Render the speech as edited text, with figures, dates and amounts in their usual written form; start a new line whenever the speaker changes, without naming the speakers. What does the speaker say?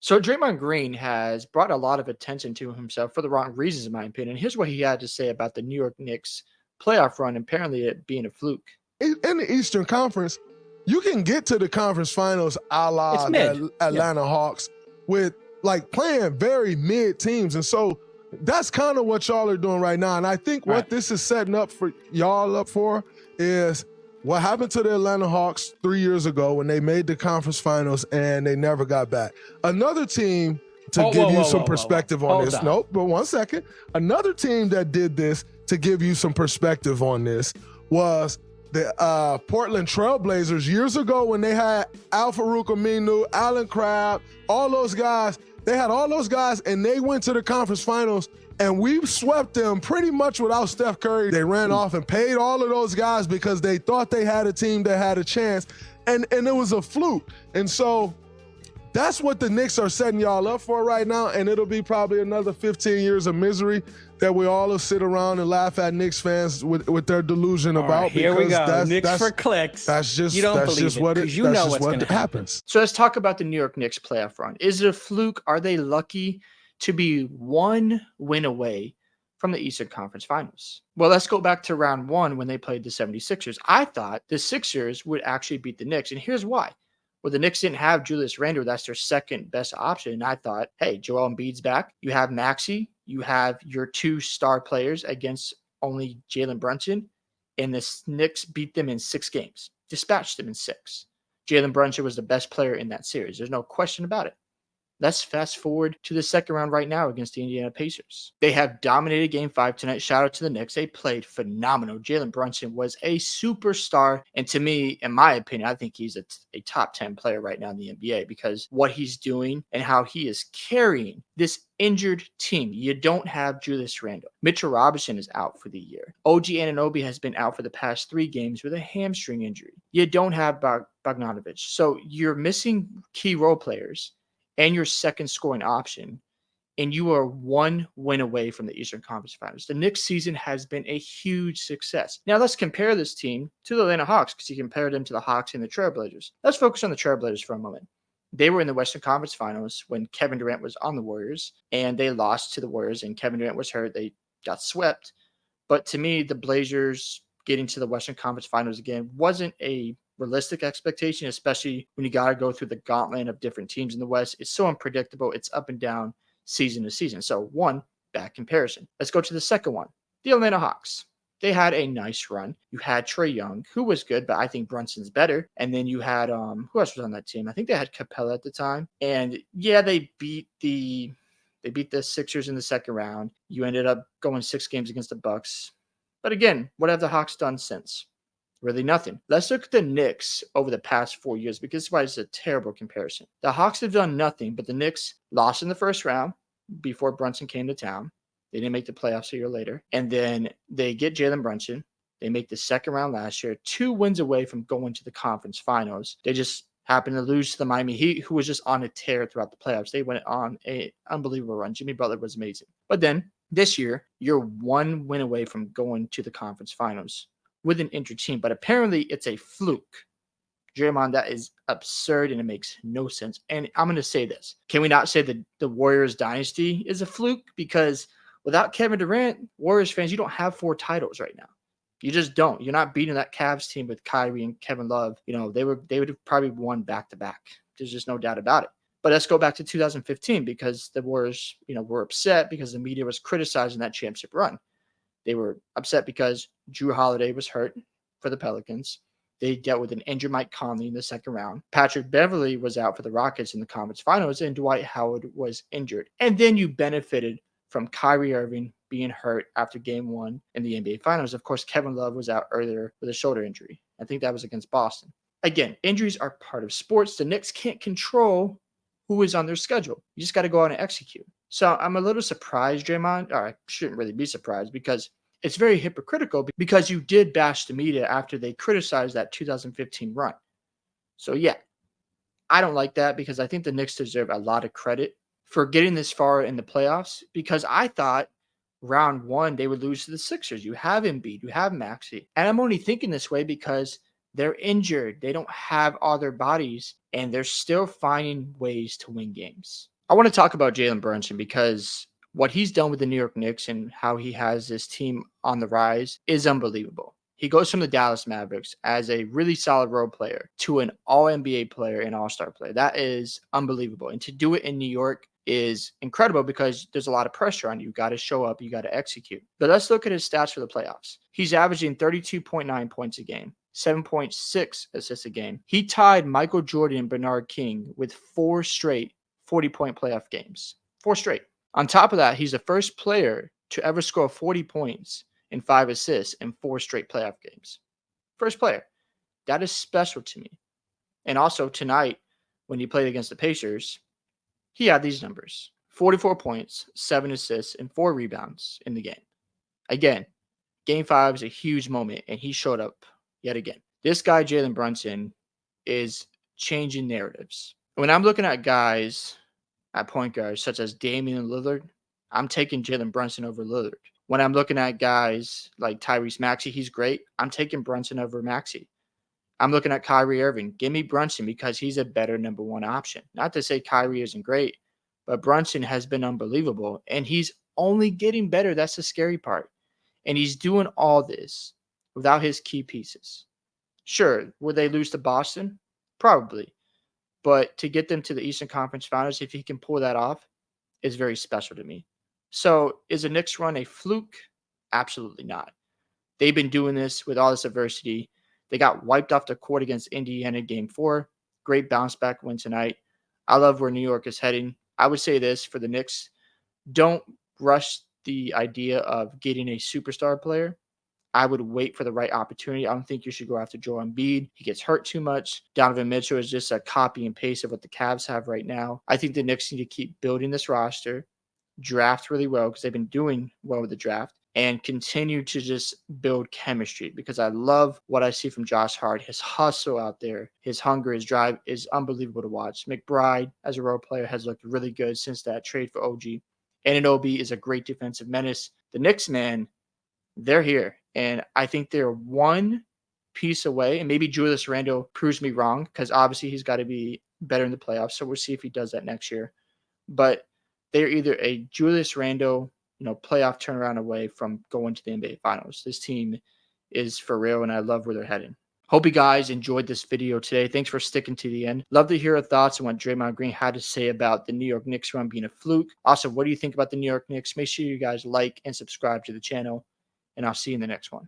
So Draymond Green has brought a lot of attention to himself for the wrong reasons, in my opinion. Here's what he had to say about the New York Knicks playoff run, apparently it being a fluke.
In the Eastern Conference, you can get to the conference finals a
It's
la
mid.
the Atlanta Hawks with like playing very mid teams. And so that's kind of what y'all are doing right now. And I think what this is setting up for y'all up for is what happened to the Atlanta Hawks 3 years ago when they made the conference finals and they never got back. Another team to give you some perspective on this. Nope, but 1 second. Another team that did this to give you some perspective on this was the Portland Trailblazers years ago when they had Al-Farouq Aminu, Allen Crabbe, all those guys. They had all those guys, and they went to the conference finals, and we swept them pretty much without Steph Curry. They ran off and paid all of those guys because they thought they had a team that had a chance, and it was a fluke. And so that's what the Knicks are setting y'all up for right now, and it'll be probably another 15 years of misery that we all will sit around and laugh at Knicks fans with their delusion about.
Right, here we go. Knicks for clicks.
That's just
you don't
that's
believe
just
it,
what it.
you
That's
know
just
what's
what
going to
happens.
So let's talk about the New York Knicks playoff run. Is it a fluke? Are they lucky to be one win away from the Eastern Conference Finals? Well, let's go back to round one when they played the 76ers. I thought the Sixers would actually beat the Knicks, and here's why. Well, the Knicks didn't have Julius Randle. That's their second best option. And I thought, hey, Joel Embiid's back. You have Maxey. You have your two star players against only Jalen Brunson. And the Knicks beat them in 6 games. Dispatched them in 6. Jalen Brunson was the best player in that series. There's no question about it. Let's fast forward to the second round right now against the Indiana Pacers. They have dominated Game 5 tonight. Shout out to the Knicks. They played phenomenal. Jalen Brunson was a superstar. And to me, in my opinion, I think he's a top 10 player right now in the NBA because what he's doing and how he is carrying this injured team. You don't have Julius Randle. Mitchell Robinson is out for the year. OG Anunoby has been out for the past 3 games with a hamstring injury. You don't have Bogdanovic. So you're missing key role players and your second scoring option, and you are one win away from the Eastern Conference Finals. The Knicks season has been a huge success. Now let's compare this team to the Atlanta Hawks because you compared them to the Hawks and the Trailblazers. Let's focus on the Trailblazers for a moment. They were in the Western Conference Finals when Kevin Durant was on the Warriors, and they lost to the Warriors, and Kevin Durant was hurt. They got swept. But to me, the Blazers getting to the Western Conference Finals again wasn't a realistic expectation, especially when you got to go through the gauntlet of different teams in the West. It's so unpredictable. It's up and down season to season. So one, bad comparison. Let's go to the second one. The Atlanta Hawks. They had a nice run. You had Trae Young, who was good, but I think Brunson's better. And then you had, who else was on that team? I think they had Capella at the time. And yeah, they beat the Sixers in the second round. You ended up going 6 games against the Bucks. But again, what have the Hawks done since? Really nothing. Let's look at the Knicks over the past 4 years because this is why it's a terrible comparison. The Hawks have done nothing, but the Knicks lost in the first round before Brunson came to town. They didn't make the playoffs a year later. And then they get Jalen Brunson. They make the second round last year, 2 wins away from going to the conference finals. They just happened to lose to the Miami Heat, who was just on a tear throughout the playoffs. They went on an unbelievable run. Jimmy Butler was amazing. But then this year, you're 1 win away from going to the conference finals with an injured team, but apparently it's a fluke. Draymond, that is absurd and it makes no sense. And I'm going to say this. Can we not say that the Warriors Dynasty is a fluke? Because without Kevin Durant, Warriors fans, you don't have 4 titles right now. You just don't. You're not beating that Cavs team with Kyrie and Kevin Love. You know, they would have probably won back-to-back. There's just no doubt about it. But let's go back to 2015 because the Warriors, were upset because the media was criticizing that championship run. They were upset because Drew Holiday was hurt for the Pelicans. They dealt with an injured Mike Conley in the second round. Patrick Beverley was out for the Rockets in the conference finals, and Dwight Howard was injured. And then you benefited from Kyrie Irving being hurt after game 1 in the NBA Finals. Of course, Kevin Love was out earlier with a shoulder injury. I think that was against Boston. Again, injuries are part of sports. The Knicks can't control who is on their schedule. You just got to go out and execute. So I'm a little surprised, Draymond, or I shouldn't really be surprised because it's very hypocritical because you did bash the media after they criticized that 2015 run. So yeah, I don't like that because I think the Knicks deserve a lot of credit for getting this far in the playoffs because I thought round 1 they would lose to the Sixers. You have Embiid, you have Maxey. And I'm only thinking this way because they're injured. They don't have all their bodies and they're still finding ways to win games. I want to talk about Jalen Brunson because what he's done with the New York Knicks and how he has this team on the rise is unbelievable. He goes from the Dallas Mavericks as a really solid role player to an all NBA player and all-star player. That is unbelievable. And to do it in New York is incredible because there's a lot of pressure on you. You got to show up, you got to execute. But let's look at his stats for the playoffs. He's averaging 32.9 points a game, 7.6 assists a game. He tied Michael Jordan and Bernard King with 4 straight 40-point playoff games. 4 straight. On top of that, he's the first player to ever score 40 points and 5 assists in 4 straight playoff games. First player. That is special to me. And also tonight, when he played against the Pacers, he had these numbers. 44 points, 7 assists, and 4 rebounds in the game. Again, Game 5 is a huge moment, and he showed up yet again. This guy, Jalen Brunson, is changing narratives. When I'm looking at guys at point guard, such as Damian Lillard, I'm taking Jalen Brunson over Lillard. When I'm looking at guys like Tyrese Maxey, he's great. I'm taking Brunson over Maxey. I'm looking at Kyrie Irving. Give me Brunson because he's a better number 1 option. Not to say Kyrie isn't great, but Brunson has been unbelievable, and he's only getting better. That's the scary part. And he's doing all this without his key pieces. Sure, would they lose to Boston? Probably. But to get them to the Eastern Conference Finals, if he can pull that off, is very special to me. So is the Knicks run a fluke? Absolutely not. They've been doing this with all this adversity. They got wiped off the court against Indiana Game 4. Great bounce back win tonight. I love where New York is heading. I would say this for the Knicks. Don't rush the idea of getting a superstar player. I would wait for the right opportunity. I don't think you should go after Joel Embiid. He gets hurt too much. Donovan Mitchell is just a copy and paste of what the Cavs have right now. I think the Knicks need to keep building this roster, draft really well because they've been doing well with the draft, and continue to just build chemistry because I love what I see from Josh Hart. His hustle out there, his hunger, his drive is unbelievable to watch. McBride, as a role player, has looked really good since that trade for OG. Anunoby is a great defensive menace. The Knicks, man, they're here. And I think they're one piece away. And maybe Julius Randle proves me wrong because obviously he's got to be better in the playoffs. So we'll see if he does that next year. But they're either a Julius Randle, playoff turnaround away from going to the NBA Finals. This team is for real, and I love where they're heading. Hope you guys enjoyed this video today. Thanks for sticking to the end. Love to hear your thoughts on what Draymond Green had to say about the New York Knicks run being a fluke. Also, what do you think about the New York Knicks? Make sure you guys like and subscribe to the channel, and I'll see you in the next one.